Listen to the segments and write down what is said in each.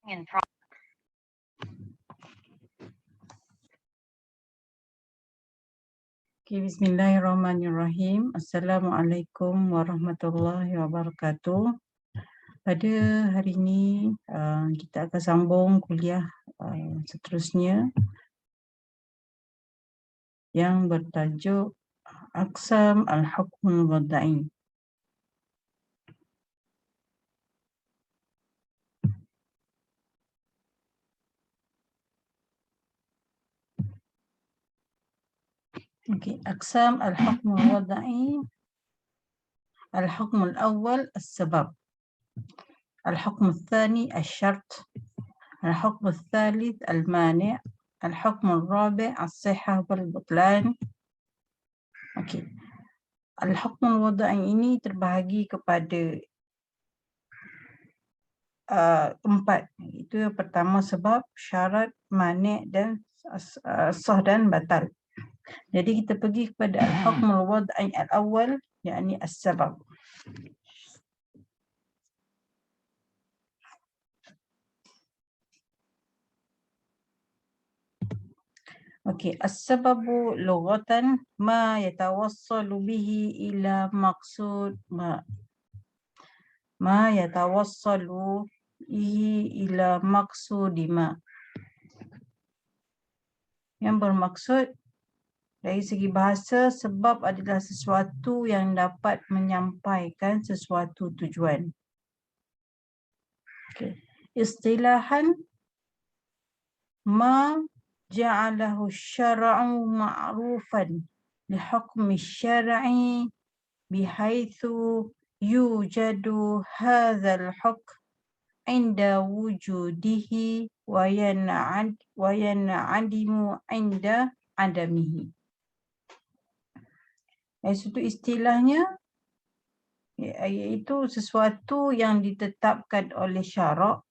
and Bismillahirrahmanirrahim. Assalamualaikum warahmatullahi wabarakatuh. Pada hari ini kita akan sambung kuliah seterusnya yang bertajuk Aqsam al-Hukmul Wadai. Aqsam al-Hukmul Wadai. Al-Hukmul Awal as-Sabab. Al-Hukmul Thani al-Syart. Al-Hukmul Thalith al-Mani'. Al-Hukmul Rabi' as-Sihah wal-Butlan. Al-Hukmul Wadai ini terbahagi kepada empat. Itu yang pertama sebab, syarat, mani' dan sah dan batal. Jadi kita pergi kepada al-hukmul wad'i al-awwal, yakni as-sabab. As-sababu lughatan ma yatawassalu bihi ila maqsud ma yatawassalu bihi ila maqsudi ma. Yang bermaksud dari segi bahasa, sebab adalah sesuatu yang dapat menyampaikan sesuatu tujuan. Istilahan, ma ja'alahu syara'u ma'rufan li hukmi syar'i bihaitsu yujadu hadzal hukm inda wujudihi wa yan'adimu inda adamihi. Itu istilahnya iaitu sesuatu yang ditetapkan oleh syarak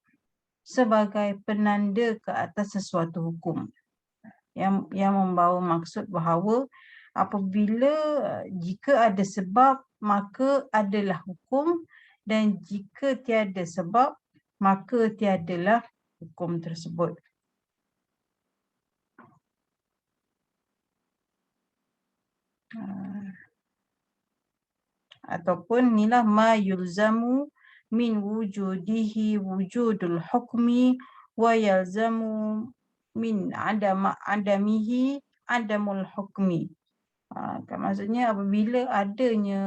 sebagai penanda ke atas sesuatu hukum yang membawa maksud bahawa apabila jika ada sebab maka adalah hukum, dan jika tiada sebab maka tiadalah hukum tersebut. Ataupun inilah ma yulzamu min wujudihi wujudul hukmi wa yalzamu min adamihi adamul hukmi. Maksudnya apabila adanya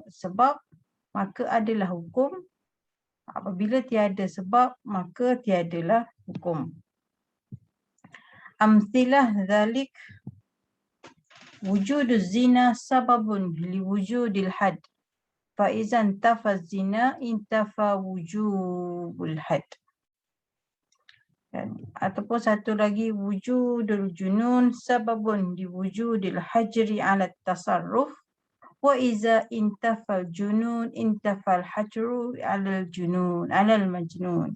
sebab maka adalah hukum, apabila tiada sebab maka tiadalah hukum. Amthilah dzalik wujuduz zina sababun liwujudil had. Fa idzan tafaz zina intafa wujubul had. Ataupun satu lagi, wujudul junun sababun liwujudil hajri ala tasarruf. Wa iza intafal junun intafal hajru alal junun alal majnun.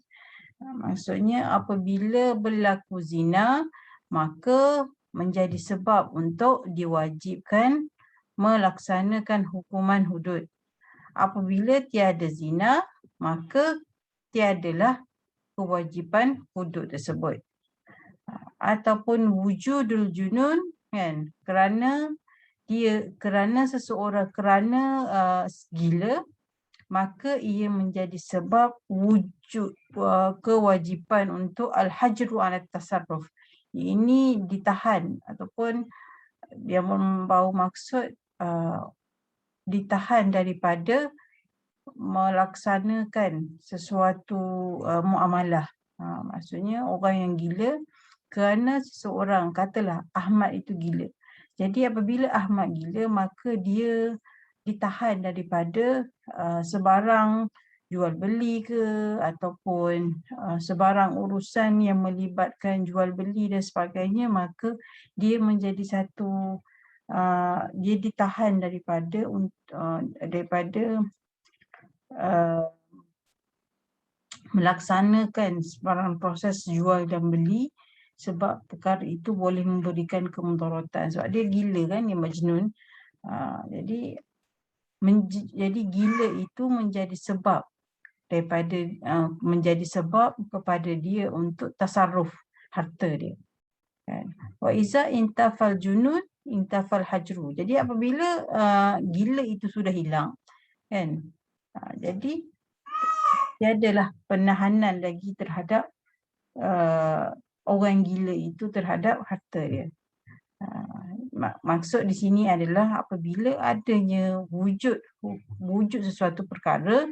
Maksudnya apabila berlaku zina maka menjadi sebab untuk diwajibkan melaksanakan hukuman hudud. Apabila tiada zina maka tiadalah kewajipan hudud tersebut. Ataupun wujudul junun, kan, kerana seseorang gila maka ia menjadi sebab wujud kewajipan untuk al-hajru ala tasarruf. Ini ditahan ataupun dia membawa maksud ditahan daripada melaksanakan sesuatu muamalah. Maksudnya orang yang gila kerana seseorang, katalah Ahmad itu gila. Jadi apabila Ahmad gila maka dia ditahan daripada sebarang jual beli ke ataupun sebarang urusan yang melibatkan jual beli dan sebagainya, maka dia menjadi satu dia ditahan daripada melaksanakan sebarang proses jual dan beli, sebab perkara itu boleh memberikan kemudaratan. Sebab dia gila, kan, dia majnun. Jadi gila itu menjadi sebab daripada menjadi sebab kepada dia untuk tasarruf harta dia. Kan? Wa iza intafal junud intafal hajru. Jadi apabila gila itu sudah hilang, kan? Jadi tiadalah penahanan lagi terhadap orang gila itu terhadap harta dia. Maksud di sini adalah apabila adanya wujud sesuatu perkara,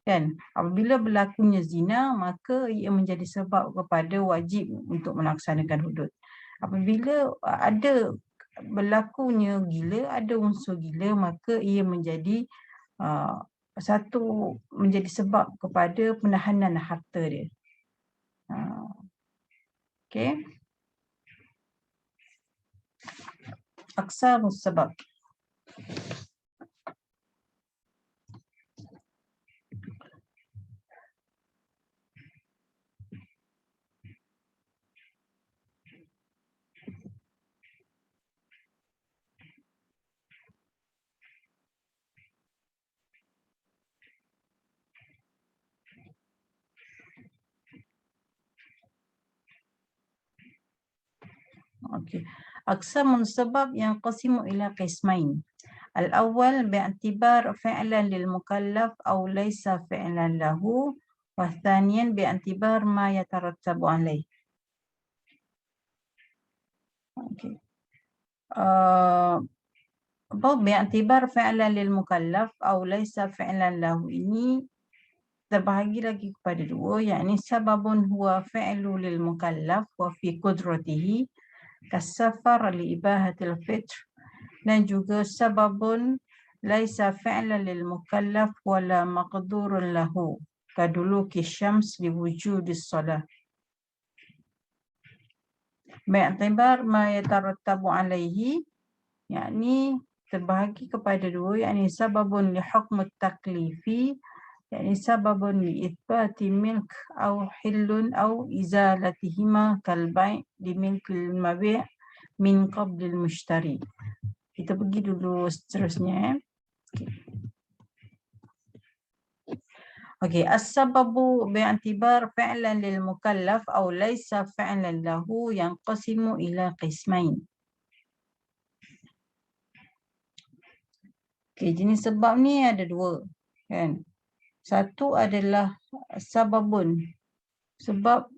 kan, apabila berlakunya zina, maka ia menjadi sebab kepada wajib untuk melaksanakan hudud. Apabila ada berlakunya gila, ada unsur gila, maka ia menjadi menjadi sebab kepada penahanan harta dia. Okey. Aqsamus sabab. Okey. Aqsamun sabab yang qasimu ila qismain. Al-awwal bi'atibar fi'lan lil mukallaf aw laysa fi'lan lahu, wa thaniyan bi'atibar ma yatarattabu alaih. Okey. Bi'atibar fi'lan lil mukallaf aw laysa fi'lan lahu ini terbahagi lagi kepada dua, yakni sababun huwa fi'lu lil mukallaf wa fi qudratihi kasafar li ibahatil fitr, dan juga sababun laisa fi'lan lil mukallaf wala maqdurun lahu kaduluki syams li wujudis salah. Bi'tibar ma yatarattabu alaihi, yakni terbahagi kepada dua, yakni sababun li hukm taklifi, yakni sababun li ithbati milk au hillun au izalatihima kal bai' di milkil mabi' min qablil mushtari. Kita pergi dulu seterusnya. Okey, as-sababu bi'atibar fi'lan lil mukallaf aw laysa fi'lan lahu yanqasimu ila qismain. Okey, jenis sebab ni ada dua, kan? Satu adalah sababun, sebab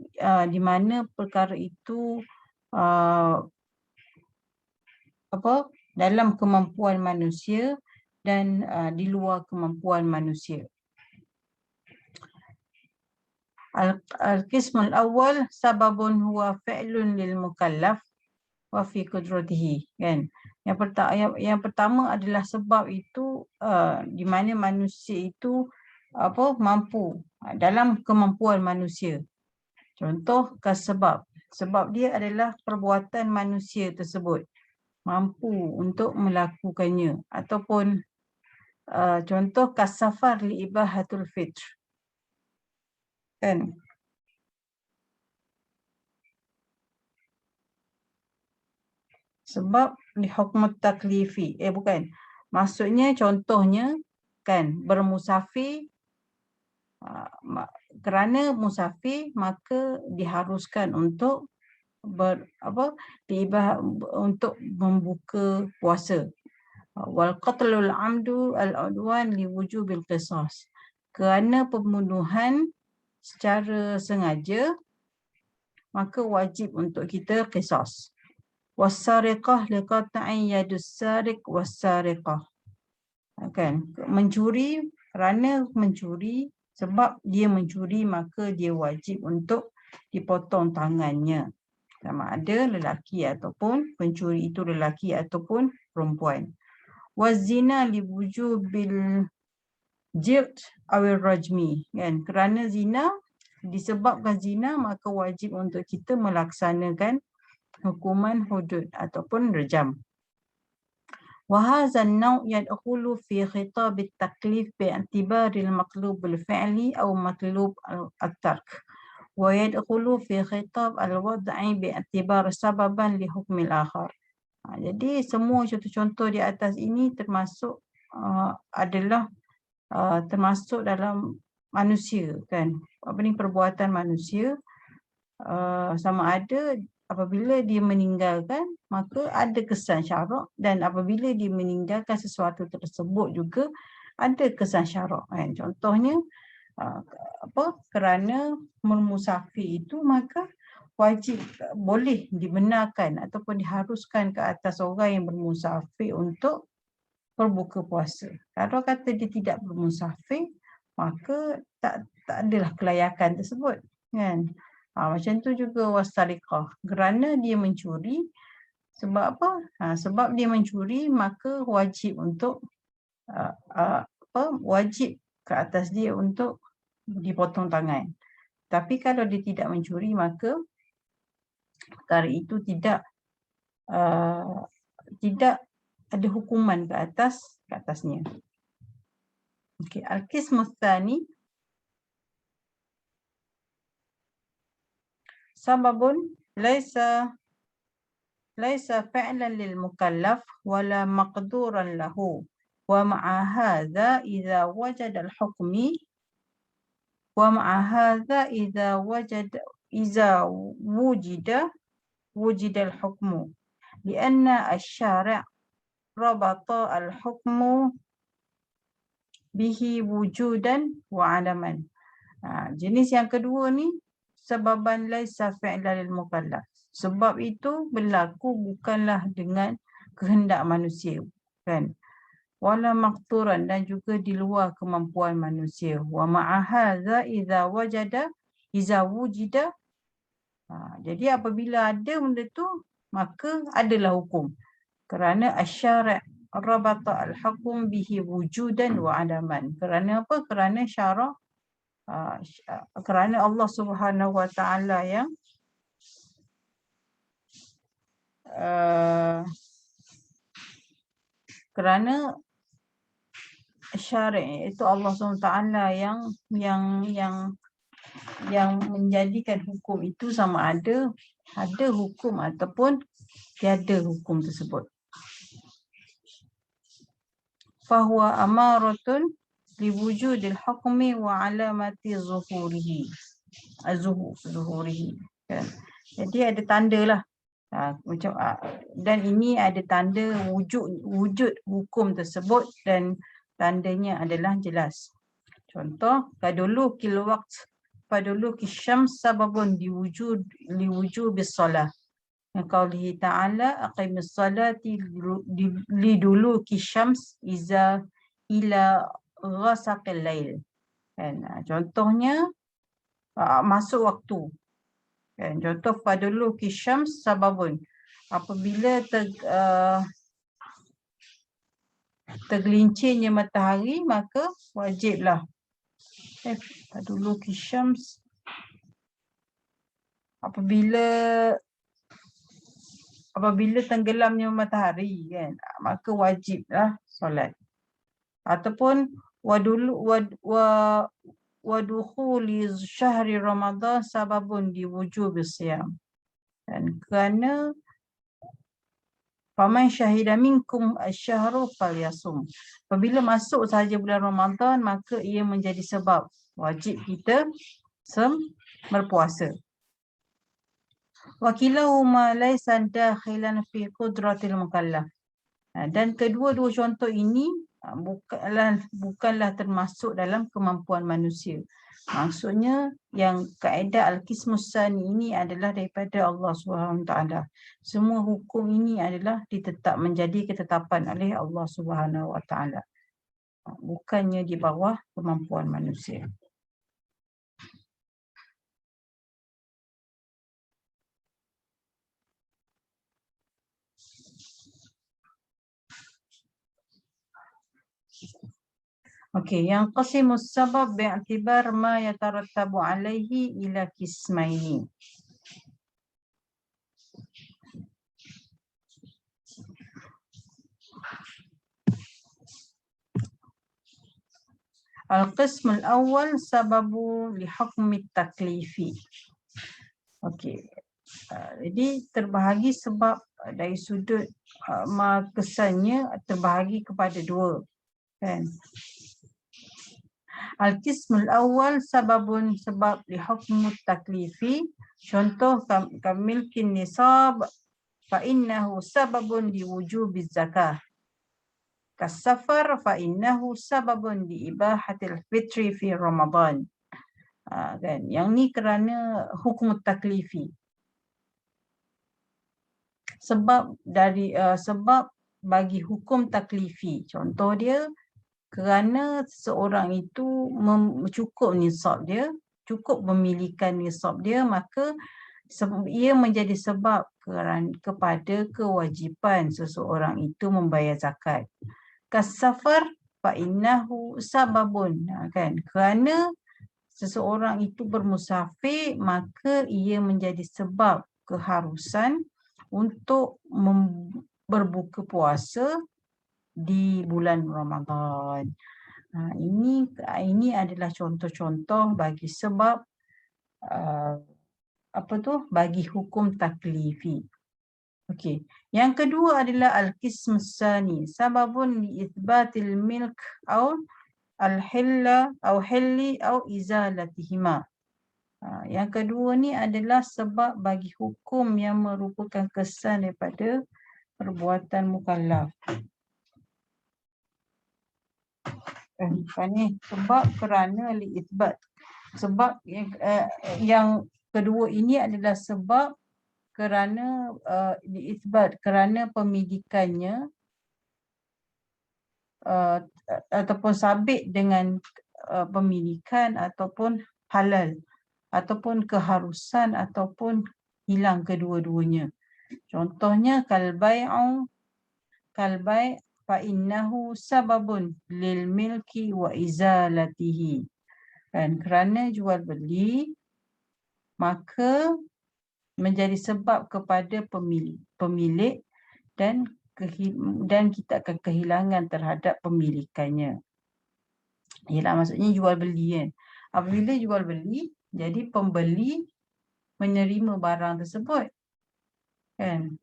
di mana perkara itu dalam kemampuan manusia dan di luar kemampuan manusia. Al-qismul awal sababun huwa fi'lun lil mukallaf wa fi qudratihi, kan? Yang pertama adalah sebab itu di mana manusia itu mampu dalam kemampuan manusia. Contoh sebab dia adalah perbuatan manusia tersebut mampu untuk melakukannya, ataupun contoh kasafar li ibahatul fitr, kan? Sebab li hukm taklifi, bukan, maksudnya contohnya, kan, bermusafir, kerana musafir maka diharuskan untuk untuk membuka puasa. Wal qatlul amdu al-udwan li wujubil qisas, kerana pembunuhan secara sengaja maka wajib untuk kita qisas. Was-sariqah liqat'i yadus sariq was-sariqah, kan, mencuri, kerana mencuri, sebab dia mencuri maka dia wajib untuk dipotong tangannya, sama ada lelaki ataupun pencuri itu lelaki ataupun perempuan. Wazina li wujubil jild awil rajmi, kan, kerana zina, disebabkan zina maka wajib untuk kita melaksanakan hukuman hudud ataupun rejam. Wa hadha an-naw' yadkhulu fi khitab at-taklif bi'tibar al-maqlub al-fi'li aw maqlub at-tark, wa yadkhulu fi khitab al-wad'i bi'tibar sababan li hukm al-akhar. Jadi semua contoh-contoh di atas ini termasuk adalah termasuk dalam manusia kan. Apa ni, perbuatan manusia, sama ada apabila dia meninggalkan maka ada kesan syarak, dan apabila dia meninggalkan sesuatu tersebut juga ada kesan syarak kan. Contohnya kerana bermusafir itu maka wajib, boleh dibenarkan ataupun diharuskan ke atas orang yang bermusafir untuk berbuka puasa. Kalau kata dia tidak bermusafir, maka tak adalah kelayakan tersebut kan. Macam tu juga wasariqah, kerana dia mencuri. Sebab apa? Sebab dia mencuri maka wajib untuk wajib ke atas dia untuk dipotong tangan. Tapi kalau dia tidak mencuri maka perkara itu tidak ada hukuman ke atasnya. Okey, al-qismu tsani sababun laisa fi'lan lil mukallaf wala maqduran lahu wa ma'a hadha idza wajada al-hukmi wa ma'a hadha idza wujida al-hukmu li'anna asy-syari' rabata al-hukmu bihi wujudan wa adaman. Jenis yang kedua ni sababan laisa fi'lan lil mukallaf. Sebab itu berlaku bukanlah dengan kehendak manusia kan. Wala maqturan, dan juga di luar kemampuan manusia. Wa ma'a hadza idza wujida. Jadi apabila ada benda tu maka adalah hukum. Kerana asy-syari' rabata al-hukm bihi wujudan wa adaman. Kerana apa? Kerana syarak, kerana Allah Subhanahu wa taala yang kerana syari' itu Allah SWT yang menjadikan hukum itu sama ada hukum ataupun tiada hukum tersebut. Fahuwa amaratun liwujudil hukmi wa alamati zuhurihi kan. Jadi ada tanda lah, dan ini ada tanda wujud hukum tersebut, dan tandanya adalah jelas. Contoh, kaduluki waqt paduluki syams sababun liwujubis salah. Qaulihi ta'ala aqimis salati liduluki syams ila ghasaqil lail. Kan, contohnya masuk waktu. Kan, contoh paduluki syams sababun, apabila tergelincirnya matahari maka wajiblah paduluki syams, apabila tenggelamnya matahari kan, maka wajiblah solat. Ataupun wadukhuli syahri Ramadan sababun diwujubis siyam. Dan kerana faman syahida minkum asy-syahra falyasum. Apabila masuk sahaja bulan Ramadan maka ia menjadi sebab wajib kita berpuasa. Wa kilahuma laysa dakhilan fi qudratil mukallaf. Dan kedua-dua contoh ini bukanlah termasuk dalam kemampuan manusia. Maksudnya yang kaedah al-qismus tsani ini adalah daripada Allah SWT. Semua hukum ini adalah menjadi ketetapan oleh Allah SWT. Bukannya di bawah kemampuan manusia. Okey, yang qasimus sabab bi'tibar ma yatarattabu alaihi ila qismaini. Al-qism al-awwal sababu li hukmi taklifi. Okey. Jadi terbahagi sebab dari sudut kesannya terbahagi kepada dua kan. Al-qismul awal sababun sebab li hukmu taklifi. Contoh kamilkin nisab fa innahu sababun li wujubiz zakah. Kasafar fa innahu sababun li ibahatil fitri fi Ramadan. Kan, yang ni kerana hukum taklifi. Sebab bagi hukum taklifi. Contoh dia, kerana seseorang itu cukup nisab dia, cukup memilikan nisab dia, maka ia menjadi sebab kepada kewajipan seseorang itu membayar zakat. Kasafar fa innahu sababun, kan, kerana seseorang itu bermusafir, maka ia menjadi sebab keharusan untuk berbuka puasa di bulan Ramadan. Ini adalah contoh-contoh bagi sebab bagi hukum taklifi. Okey. Yang kedua adalah al-qism tsani, sababun li itsbatil milk au al-hilla au hilli au izalatihima. Yang kedua ni adalah sebab bagi hukum yang merupakan kesan daripada perbuatan mukallaf. Ni sebab kerana li'ithbat. Sebab yang kedua ini adalah sebab kerana li'ithbat, kerana pemilikannya ataupun sabit dengan pemilikan ataupun halal ataupun keharusan ataupun hilang kedua-duanya. Contohnya kalbai' fa innahu sababun lil milki wa izalatihi. Dan kerana jual beli, maka menjadi sebab kepada pemilik dan kita akan kehilangan terhadap pemilikannya. Ialah maksudnya jual beli kan. Apabila jual beli, jadi pembeli menerima barang tersebut. Kan?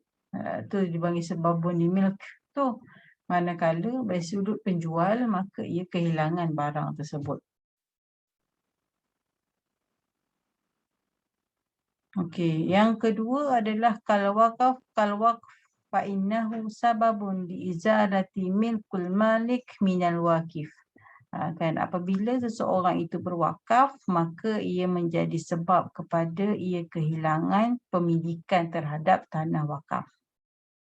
Tu dipanggil sebabun li milk tu. Manakala dari sudut penjual, maka ia kehilangan barang tersebut. Okey, yang kedua adalah kal-waqf fa innahu sababun li izalati milkul malik minal waqif. Kan, apabila seseorang itu berwakaf, maka ia menjadi sebab kepada ia kehilangan pemilikan terhadap tanah wakaf.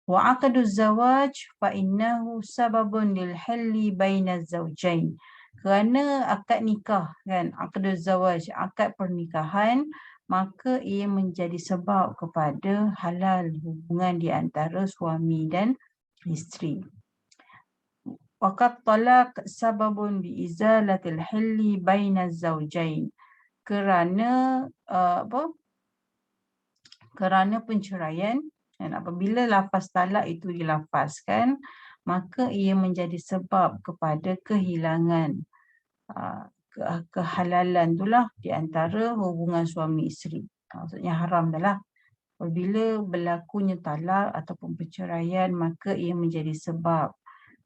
Wa aqduz zawaj fa innahu sababun lil halli bainaz zawjain. Kerana akad nikah, kan, aqduz zawaj, akad pernikahan, maka ia menjadi sebab kepada halal hubungan di antara suami dan isteri. Waqat talaq sababun bi izalatil hilli bainaz zawjain. Kerana kerana penceraian, dan apabila lafaz talak itu dilafazkan, maka ia menjadi sebab kepada kehilangan kehalalan itulah di antara hubungan suami isteri. Maksudnya haram dah lah. Apabila berlakunya talak ataupun perceraian, maka ia menjadi sebab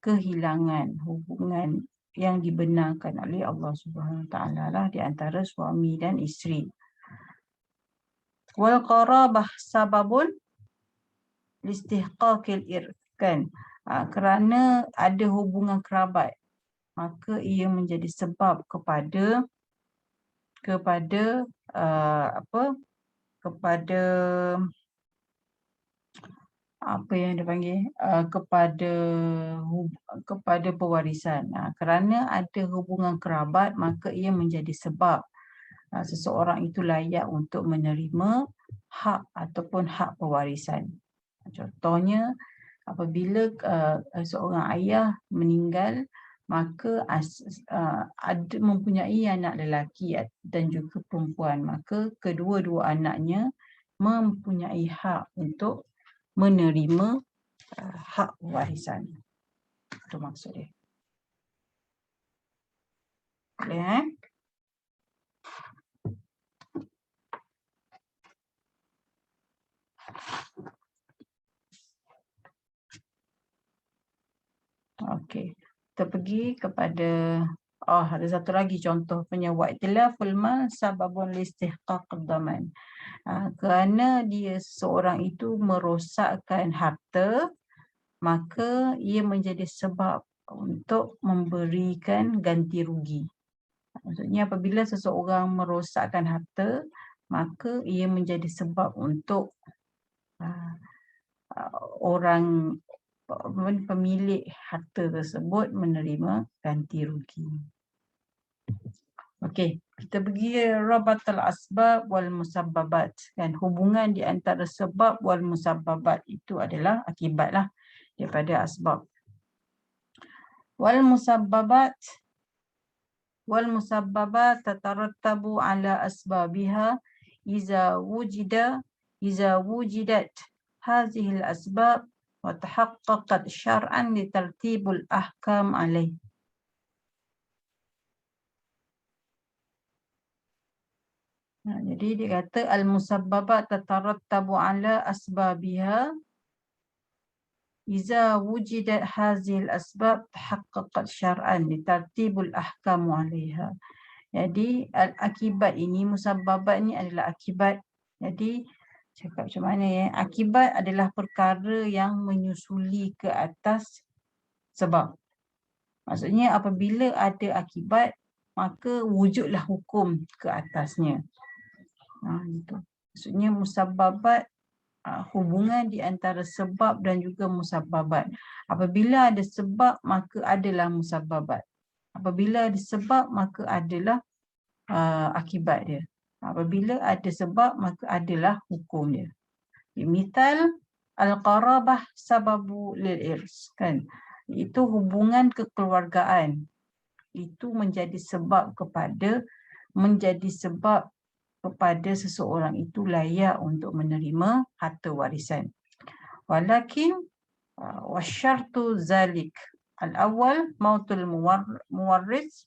kehilangan hubungan yang dibenarkan oleh Allah Subhanahu Wa Taala lah di antara suami dan isteri. Wal qarabah sababun listihqaqil irth, kan, kerana ada hubungan kerabat, maka ia menjadi sebab kepada apa yang dipanggil kepada pewarisan. Kerana ada hubungan kerabat, maka ia menjadi sebab seseorang itu layak untuk menerima hak ataupun hak pewarisan. Contohnya, apabila seorang ayah meninggal, maka ada mempunyai anak lelaki dan juga perempuan, maka kedua-dua anaknya mempunyai hak untuk menerima hak warisan. Itu maksud dia. Boleh, Okey. Kita pergi kepada ada satu lagi contoh punya wa itlaful mal sababun listihqaq ad-daman. Kerana dia seorang itu merosakkan harta, maka ia menjadi sebab untuk memberikan ganti rugi. Maksudnya apabila seseorang merosakkan harta, maka ia menjadi sebab untuk orang pemilik harta tersebut menerima ganti rugi. Okey, kita pergi rabatul asbab wal musabbabat, kan, hubungan di antara sebab wal musabbabat itu adalah akibatlah daripada asbab. Wal musabbabat tatarattabu ala asbabiha iza wujidat hadhihi al-asbab wa tahaqqaqat syar'an li tartibul ahkam alaih. Jadi dia kata al-musabbabat tatarattabu ala asbabiha iza wujidat hadhihi al-asbab tahaqqaqat syar'an li tartibul ahkam alaiha. Jadi akibat ini, musabbabat ni adalah akibat. Jadi cakap macam mana ya? Akibat adalah perkara yang menyusuli ke atas sebab. Maksudnya apabila ada akibat, maka wujudlah hukum ke atasnya. Gitu. Maksudnya musabbabat, hubungan di antara sebab dan juga musabbabat. Apabila ada sebab, maka adalah musabbabat. Apabila ada sebab, maka adalah akibat dia. Apabila ada sebab, maka adalah hukum dia. Misal al-qarabah sababu lil-irs, kan? Itu hubungan kekeluargaan. Itu menjadi sebab kepada seseorang itu layak untuk menerima harta warisan. Walakin wasyartu zalik al-awwal mautul muwarris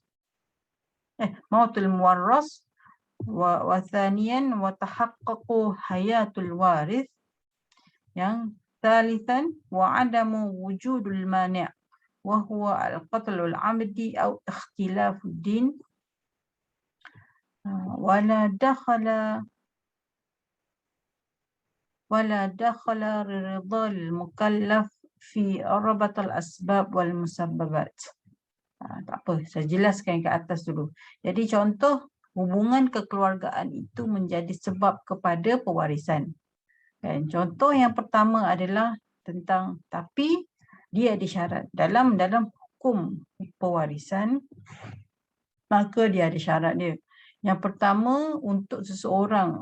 wa thaniyan wa tahaqqaqu hayatul waris. Yang thalithan wa adamu wujudul mani' wa huwa al-qatlul amdi au ikhtilafud din wala dakhala ridal mukallaf fi rabatul asbab wal musabbabat. Tak apa, saya jelaskan ke atas dulu. Jadi contoh hubungan kekeluargaan itu menjadi sebab kepada pewarisan. Dan contoh yang pertama adalah tentang, tapi dia ada syarat dalam hukum pewarisan, maka dia ada syarat dia. Yang pertama, untuk seseorang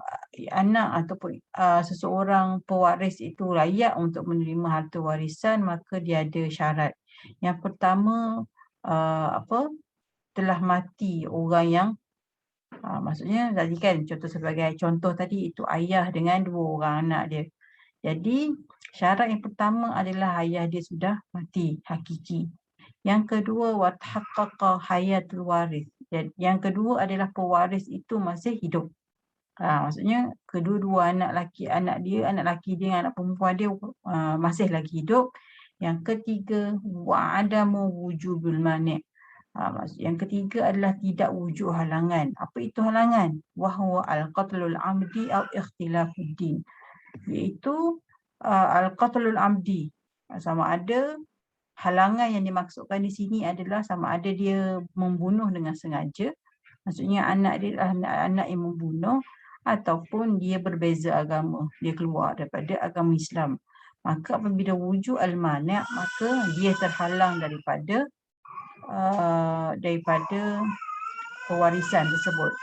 anak ataupun seseorang pewaris itu layak untuk menerima harta warisan, maka dia ada syarat. Yang pertama, telah mati orang yang maksudnya tadi kan sebagai contoh tadi itu ayah dengan 2 orang anak dia. Jadi syarat yang pertama adalah ayah dia sudah mati hakiki. Yang kedua wa tahaqqaqa hayatul waris. Yang kedua adalah pewaris itu masih hidup. Maksudnya kedua-dua anak laki dia dengan anak perempuan dia masih lagi hidup. Yang ketiga wa adamu wujubul mani'. Yang ketiga adalah tidak wujud halangan. Apa itu halangan? Wahwa al-qatlul amdi au ikhtilafud din. Iaitu al-qatlul amdi. Sama ada halangan yang dimaksudkan di sini adalah sama ada dia membunuh dengan sengaja. Maksudnya anak dia adalah anak yang membunuh, ataupun dia berbeza agama. Dia keluar daripada agama Islam. Maka apabila wujud al-mani', maka dia terhalang daripada pewarisan tersebut.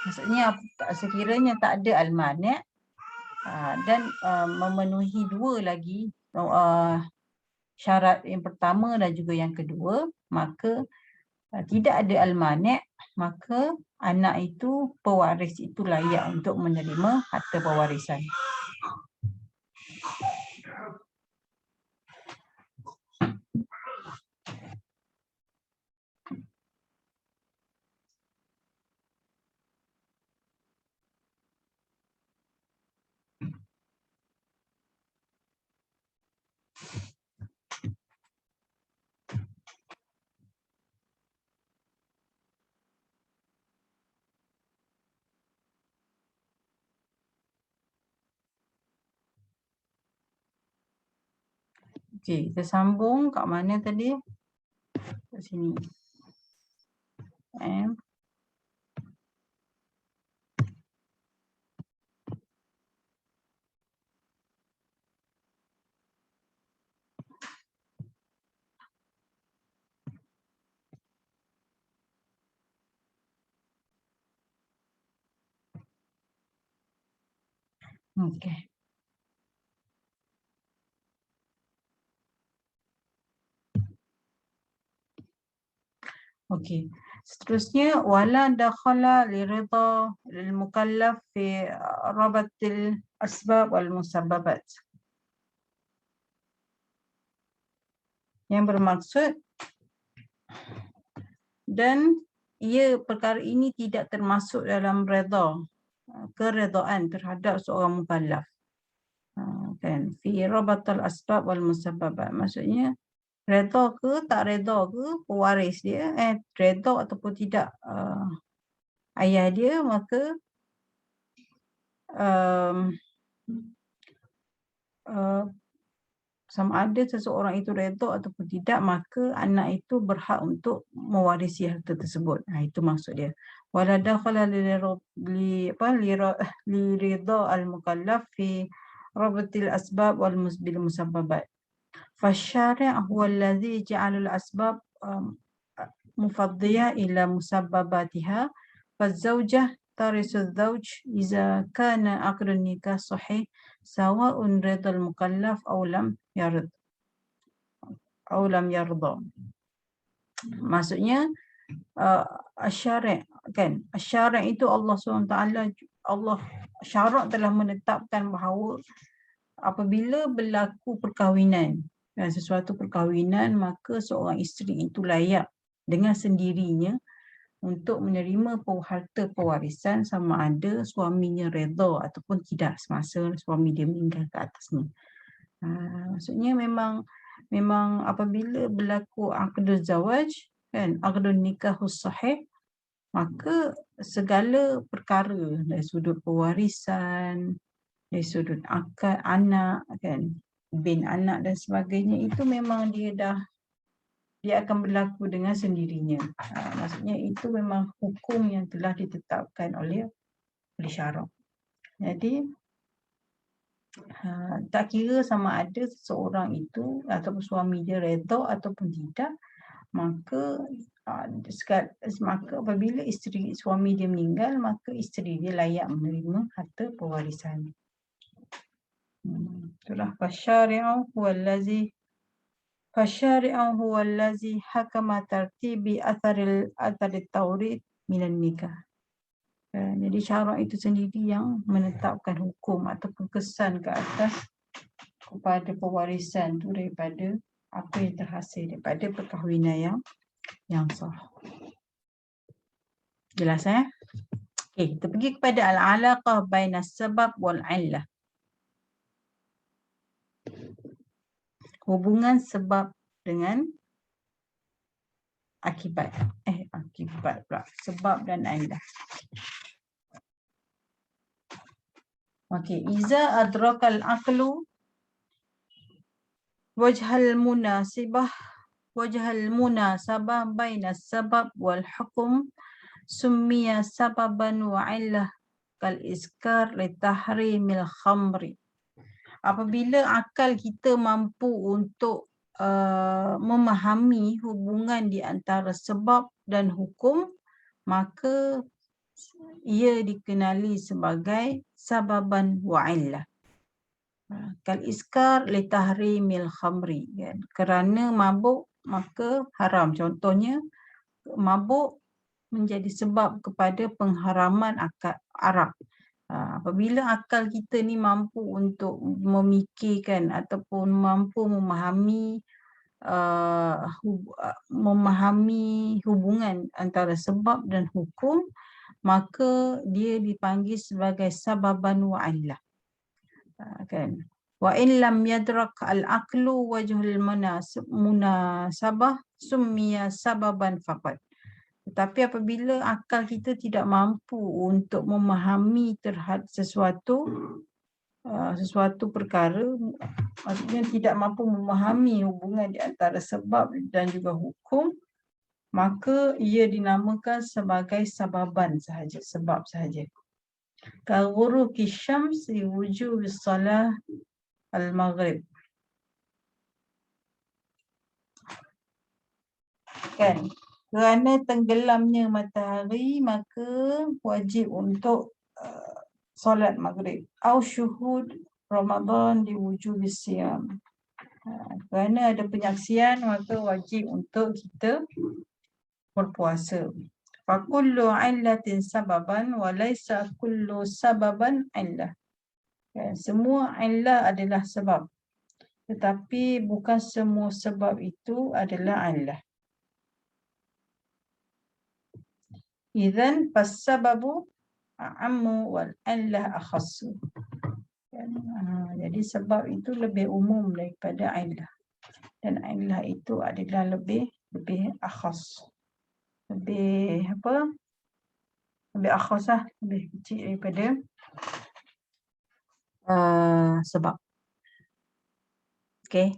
Maksudnya sekiranya tak ada al-mani' dan memenuhi 2 lagi syarat yang pertama dan juga yang kedua, maka tidak ada al-mani', maka anak itu, pewaris itu layak untuk menerima harta pewarisan. Okey, kita sambung kat mana tadi? Kat sini. Okey. Okey. Seterusnya wala dakhala li ridha lil mukallaf fi rabatil asbab wal musabbabat. Yang bermaksud dan perkara ini tidak termasuk dalam redha, keredaan terhadap seorang mukallaf. Kan fi rabatil asbab wal musabbabat, maksudnya redha ke tak redha ke pewaris dia redha ataupun tidak ayah dia, maka um, sama ada seseorang itu redha ataupun tidak, maka anak itu berhak untuk mewarisi harta tersebut. Itu maksud dia. Wala dakhala li ridha al-mukallaf fi rabatil asbab wal bil musabbabat. Fasyari' huwa alladhi ja'ala al-asbab mufaddiya ila musabbabatiha. Fazawjah tarisu az-zawj idza kana aqdun nikah sahih sawa'un ridha al-mukallaf aw lam yarda. Maksudnya asyari' kan, asyari' itu Allah SWT, Allah syarak telah menetapkan bahawa apabila berlaku perkahwinan, sesuatu perkahwinan, maka seorang isteri itu layak dengan sendirinya untuk menerima harta pewarisan sama ada suaminya redha ataupun tidak semasa suami dia meninggal ke atasnya. Maksudnya memang apabila berlaku aqdul zawaj kan, aqdul nikahus sahih, maka segala perkara dari sudut pewarisan, dari sudut akad anak kan, bin anak dan sebagainya, itu memang dia akan berlaku dengan sendirinya. Maksudnya itu memang hukum yang telah ditetapkan oleh syarak. Jadi tak kira sama ada seseorang itu ataupun suami dia redha ataupun tidak, maka apabila suami dia meninggal, maka isteri dia layak menerima harta pewarisan. Itulah fasyari'u huwa allazi hakama tartibi atharil tawrid minan nikah. Jadi syarak itu sendiri yang menetapkan hukum ataupun kesan ke atas kepada pewarisan tu daripada apa yang terhasil daripada perkahwinan yang sah. Jelas Okey, kita pergi kepada al-alaqah bainas sebab wal illah. Hubungan sebab dengan akibat. Akibat pula. Sebab dan illah. Okey, iza adrakal aqlu wajhal munasabah bainas sabab wal hukum summiya sababan wa illah kal iskar li tahrimil khamri. Apabila akal kita mampu untuk memahami hubungan di antara sebab dan hukum, maka ia dikenali sebagai sababan wa illah. Kal iskar li tahrimil khamri, kan? Kerana mabuk maka haram. Contohnya, mabuk menjadi sebab kepada pengharaman arak. Apabila akal kita ni mampu untuk memikirkan ataupun mampu memahami hubungan antara sebab dan hukum, maka dia dipanggil sebagai sababan wa illah. Kan? Wa in lam yadrak al-aqlu wajhul munasabah summiya sababan faqat. Tetapi apabila akal kita tidak mampu untuk memahami terhadap sesuatu sesuatu perkara, maksudnya tidak mampu memahami hubungan di antara sebab dan juga hukum, maka ia dinamakan sebagai sababan sahaja, sebab sahaja. Kaghuruki syamsi wujubi salah al-maghrib. Kan? Kerana tenggelamnya matahari, maka wajib untuk solat maghrib. Au syuhud Ramadan di wujubi siyam. Kerana ada penyaksian, maka wajib untuk kita berpuasa. Fakullu illatin sababan wa laysa kullu sababan illah. Semua illah adalah sebab, tetapi bukan semua sebab itu adalah illah. Idzan fassababu a'ammu wal illah akhassu. Jadi sebab itu lebih umum daripada illah, dan illah itu adalah lebih akhas, lebih akhas lah, lebih kecil daripada sebab. Okay,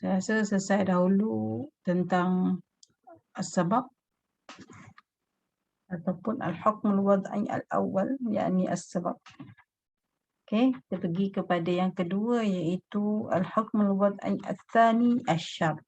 saya rasa selesai dahulu tentang sebab ataupun al-hukm al-wad'i al-awwal, yakni as-sebab. Okay, kita pergi kepada yang kedua, iaitu al-hukm al-wad'i al-thani, asy-syart.